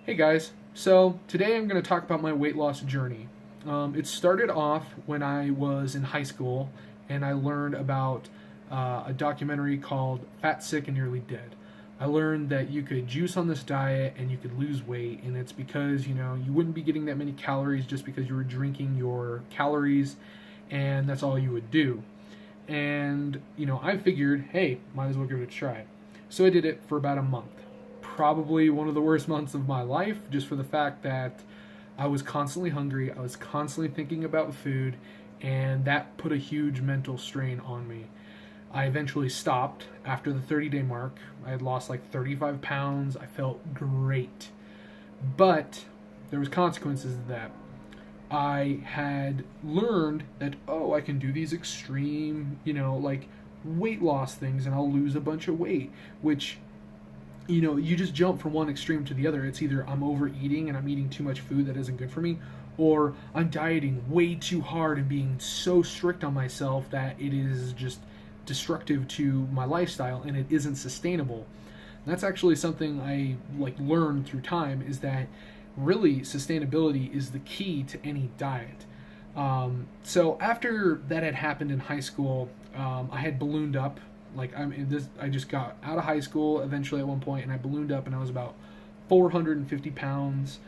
Hey guys, so today I'm going to talk about my weight loss journey. It started off when I was in high school and I learned about a documentary called Fat, Sick, and Nearly Dead. I learned that you could juice on this diet and you could lose weight, and it's because you wouldn't be getting that many calories just because you were drinking your calories, and that's all you would do. And I figured, hey, might as well give it a try. So I did it for about a month. Probably one of the worst months of my life, just for the fact that I was constantly hungry, I was constantly thinking about food, and that put a huge mental strain on me. I eventually stopped after the 30-day mark. I had lost like 35 pounds. I felt great. But there was consequences to that. I had learned that, oh, I can do these extreme, like weight loss things and I'll lose a bunch of weight, which you just jump from one extreme to the other. It's either I'm overeating and I'm eating too much food that isn't good for me, or I'm dieting way too hard and being so strict on myself that it is just destructive to my lifestyle and it isn't sustainable. That's actually something I learned through time, is that really sustainability is the key to any diet. So after that had happened in high school, I had ballooned up. I just got out of high school eventually at one point, and I ballooned up, and I was about 450 pounds.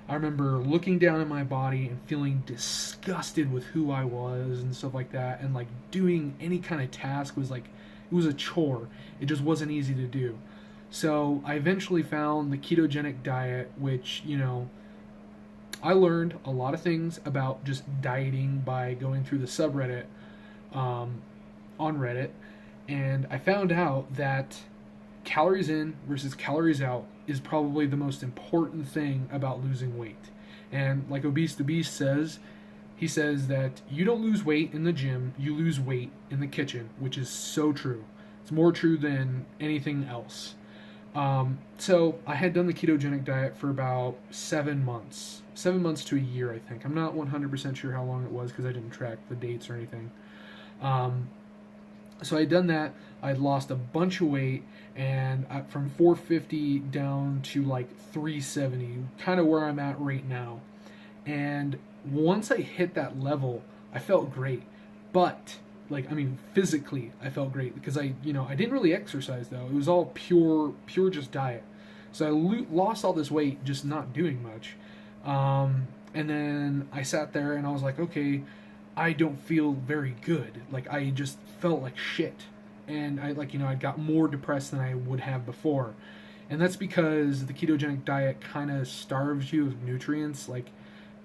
I remember looking down at my body and feeling disgusted with who I was and stuff like that, and like doing any kind of task was like it was a chore. It just wasn't easy to do. So I eventually found the ketogenic diet, which I learned a lot of things about just dieting by going through the subreddit on Reddit, and I found out that calories in versus calories out is probably the most important thing about losing weight. And like Obese the Beast says, he says that you don't lose weight in the gym, you lose weight in the kitchen, which is so true. It's more true than anything else. So I had done the ketogenic diet for about 7 months to a year, I think. I'm not 100% sure how long it was because I didn't track the dates or anything. Um, so I had done that. I'd lost a bunch of weight, and from 450 down to like 370, kind of where I'm at right now. And once I hit that level, I felt great. But physically I felt great because I didn't really exercise though. It was all pure just diet. So I lost all this weight just not doing much. And then I sat there and I was like, okay, I don't feel very good. Like I just felt like shit. And I got more depressed than I would have before. And that's because the ketogenic diet kind of starves you of nutrients.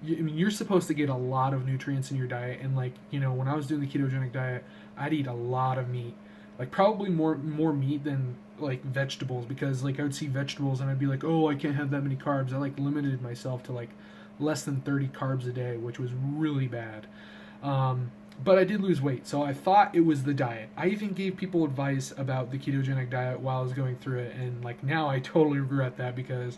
You're supposed to get a lot of nutrients in your diet, and when I was doing the ketogenic diet, I'd eat a lot of meat, like probably more meat than like vegetables, because I would see vegetables and I'd be like, oh, I can't have that many carbs. I limited myself to less than 30 carbs a day, which was really bad. But I did lose weight, so I thought it was the diet. I even gave people advice about the ketogenic diet while I was going through it, and now I totally regret that because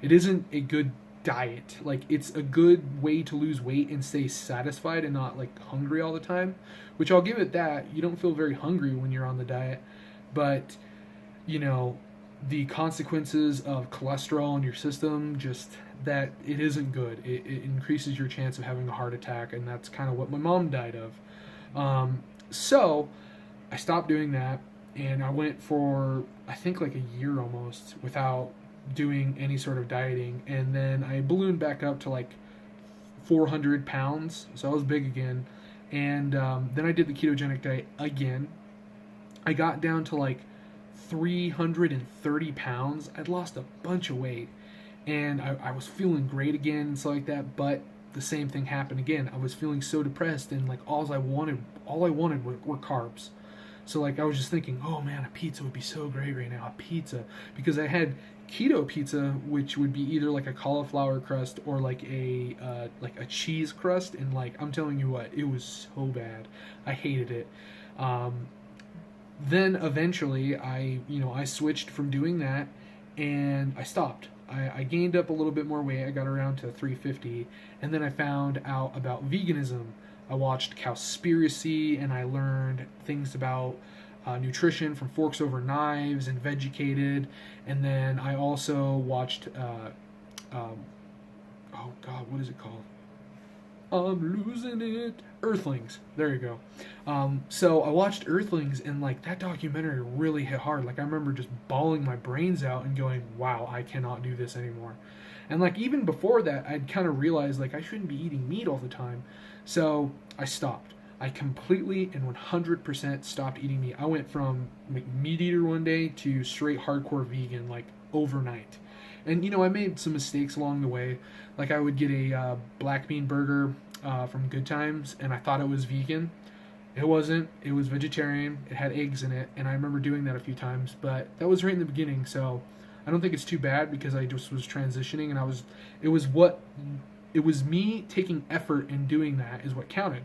it isn't a good diet. It's a good way to lose weight and stay satisfied and not hungry all the time, which I'll give it that. You don't feel very hungry when you're on the diet, but you know the consequences of cholesterol in your system, just that it isn't good. It increases your chance of having a heart attack, and that's kind of what my mom died of. So I stopped doing that, and I went for I think like a year almost without doing any sort of dieting, and then I ballooned back up to 400 pounds, so I was big again. And then I did the ketogenic diet again. I got down to 330 pounds. I'd lost a bunch of weight, and I was feeling great again and stuff like that. But the same thing happened again. I was feeling so depressed, and all I wanted were carbs. So I was just thinking, oh man, a pizza would be so great right now, a pizza, because I had keto pizza, which would be either a cauliflower crust or a cheese crust, and I'm telling you what, it was so bad. I hated it. Then eventually I switched from doing that, and I stopped. I gained up a little bit more weight. I got around to 350, and then I found out about veganism. I watched Cowspiracy, and I learned things about nutrition from Forks Over Knives and Vegucated, and then I also watched um, oh God, what is it called? I'm losing it. Earthlings. There you go. So I watched Earthlings, and like that documentary really hit hard. Like I remember just bawling my brains out and going, "Wow, I cannot do this anymore." And like even before that, I'd kind of realized like I shouldn't be eating meat all the time. So I stopped. I completely and 100% stopped eating meat. I went from like meat eater one day to straight hardcore vegan like overnight. And I made some mistakes along the way. Like I would get a black bean burger from Good Times, and I thought it was vegan. It wasn't. It was vegetarian. It had eggs in it, and I remember doing that a few times. But that was right in the beginning, so I don't think it's too bad because I just was transitioning, and It was what. It was me taking effort in doing that is what counted.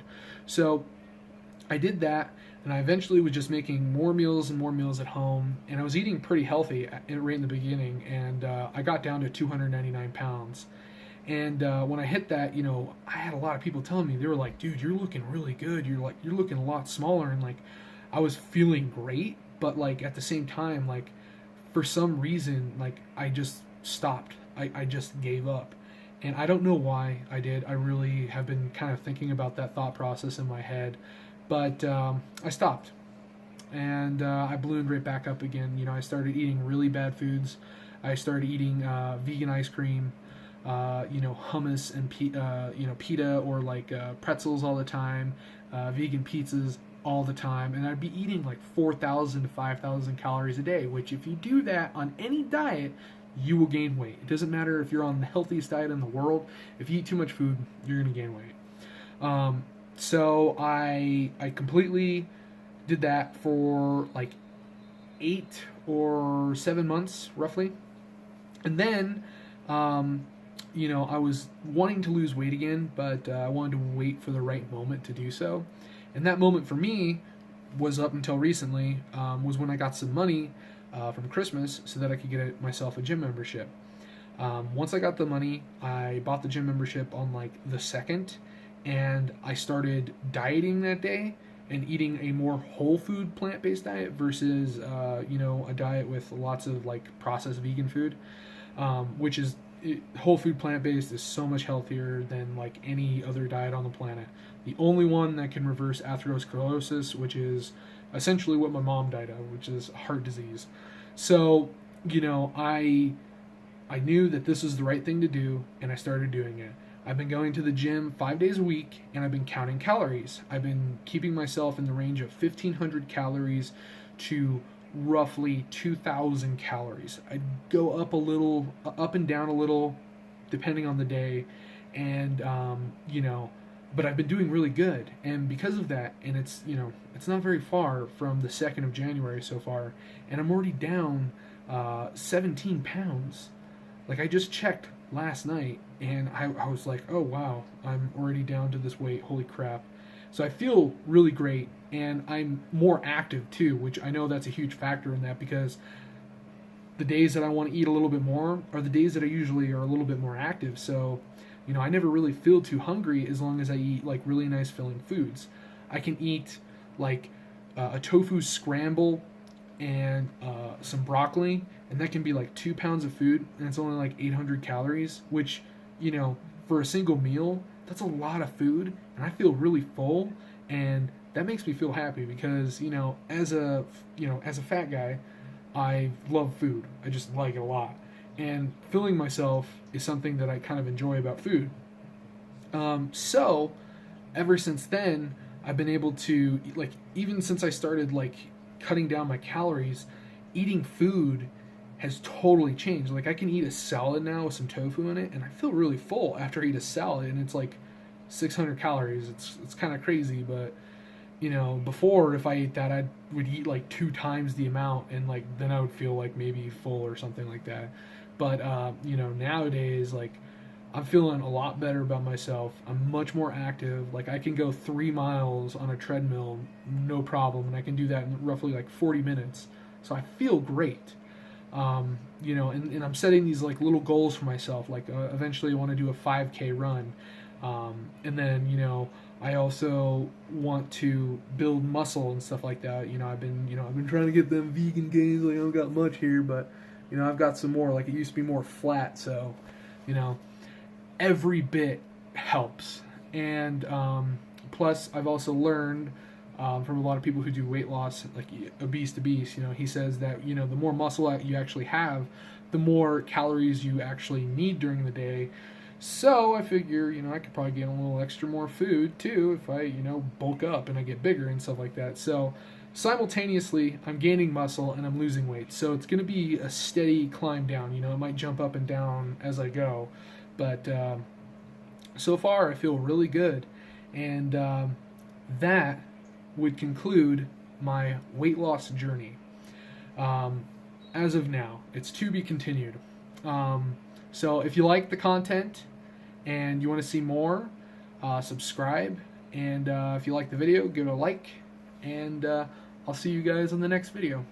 So I did that, and I eventually was just making more meals and more meals at home, and I was eating pretty healthy right in the beginning, and I got down to 299 pounds. And when I hit that, I had a lot of people telling me, they were like, "Dude, you're looking really good. You're looking a lot smaller." And like, I was feeling great, but like at the same time, like for some reason, like I just stopped. I just gave up, and I don't know why I did. I really have been kind of thinking about that thought process in my head, but I stopped, and I ballooned right back up again. I started eating really bad foods. I started eating vegan ice cream, hummus and pita or like pretzels all the time, vegan pizzas all the time, and I'd be eating like 4,000 to 5,000 calories a day. Which, if you do that on any diet, you will gain weight. It doesn't matter if you're on the healthiest diet in the world. If you eat too much food, you're gonna gain weight. So I completely did that for like 8 or 7 months roughly, and then I was wanting to lose weight again, but I wanted to wait for the right moment to do so. And that moment for me was up until recently, was when I got some money from Christmas so that I could get myself a gym membership. Once I got the money, I bought the gym membership on like the 2nd, and I started dieting that day and eating a more whole food plant-based diet versus a diet with lots of like processed vegan food, which is whole food plant-based is so much healthier than like any other diet on the planet. The only one that can reverse atherosclerosis, which is essentially what my mom died of, which is heart disease. So I knew that this was the right thing to do, and I started doing it. I've been going to the gym 5 days a week, and I've been counting calories. I've been keeping myself in the range of 1,500 calories to roughly 2,000 calories. I'd go up a little, up and down a little, depending on the day, and but I've been doing really good, and because of that, and it's not very far from the 2nd of January so far, and I'm already down 17 pounds. Like I just checked last night, and I was like, oh wow, I'm already down to this weight. Holy crap! So I feel really great, and I'm more active too, which I know that's a huge factor in that, because the days that I want to eat a little bit more are the days that I usually are a little bit more active. So, I never really feel too hungry as long as I eat like really nice filling foods. I can eat like a tofu scramble and some broccoli, and that can be like 2 pounds of food, and it's only like 800 calories, which, for a single meal, that's a lot of food, and I feel really full, and that makes me feel happy because, as a fat guy, I love food. I just like it a lot. And filling myself is something that I kind of enjoy about food. So, ever since then, I've been able to, like, even since I started, like, cutting down my calories, eating food has totally changed. Like, I can eat a salad now with some tofu in it, and I feel really full after I eat a salad, and it's like 600 calories. It's kind of crazy, but before, if I ate that, I would eat like 2 times the amount, and like then I would feel like maybe full or something like that. But nowadays, like, I'm feeling a lot better about myself. I'm much more active. Like, I can go 3 miles on a treadmill, no problem, and I can do that in roughly like 40 minutes. So I feel great. And I'm setting these like little goals for myself. Like, eventually I want to do a 5K run, and then I also want to build muscle and stuff like that. I've been trying to get them vegan gains. Like, I don't got much here, but I've got some more. Like, it used to be more flat, so You know, every bit helps. And plus, I've also learned from a lot of people who do weight loss, like obese to beast. He says that the more muscle you actually have, the more calories you actually need during the day. So I figure, I could probably get a little extra more food too if I, bulk up and I get bigger and stuff like that. So simultaneously, I'm gaining muscle and I'm losing weight. So it's going to be a steady climb down. It might jump up and down as I go, but so far I feel really good. And that would conclude my weight loss journey. As of now, it's to be continued. So if you like the content and you want to see more, subscribe. And if you like the video, give it a like. And I'll see you guys on the next video.